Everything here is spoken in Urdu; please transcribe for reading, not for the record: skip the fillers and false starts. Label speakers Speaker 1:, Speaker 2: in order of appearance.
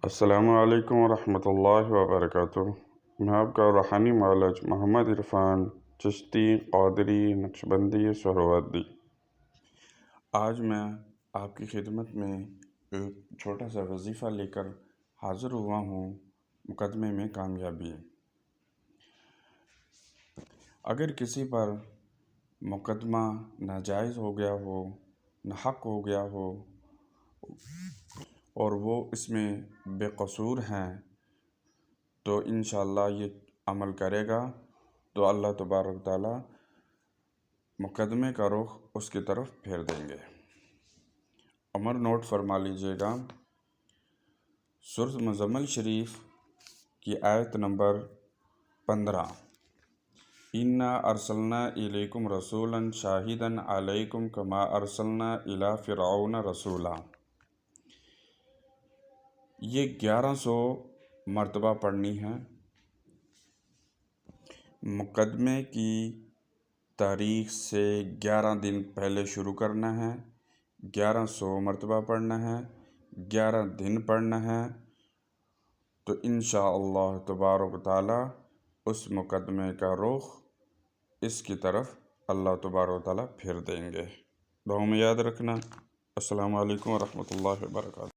Speaker 1: السلام علیکم ورحمۃ اللہ وبرکاتہ۔ میں آپ کا روحانی معالج محمد عرفان چشتی قادری نقشبندی سہروردی۔ آج میں آپ کی خدمت میں ایک چھوٹا سا وظیفہ لے کر حاضر ہوا ہوں، مقدمے میں کامیابی۔ اگر کسی پر مقدمہ ناجائز ہو گیا ہو، ناحق ہو گیا ہو اور وہ اس میں بے قصور ہیں تو انشاءاللہ یہ عمل کرے گا تو اللہ تبارک و تعالی مقدمے کا رخ اس کی طرف پھیر دیں گے۔ عمر نوٹ فرما لیجئے گا، سورۃ مزمل شریف کی آیت نمبر 15، اِنَّا أَرْسَلْنَا إِلَيْكُمْ رَسُولًا شَاهِدًا عَلَيْكُمْ كَمَا أَرْسَلْنَا إِلَى فِرْعَوْنَ رَسُولًا۔ یہ 1100 مرتبہ پڑھنی ہے۔ مقدمے کی تاریخ سے 11 دن پہلے شروع کرنا ہے، 1100 مرتبہ پڑھنا ہے، 11 دن پڑھنا ہے، تو انشاءاللہ تبارک و تعالی اس مقدمے کا رخ اس کی طرف اللہ تبارک و تعالی پھیر دیں گے۔ دعاؤں میں یاد رکھنا۔ السلام علیکم ورحمۃ اللہ وبرکاتہ۔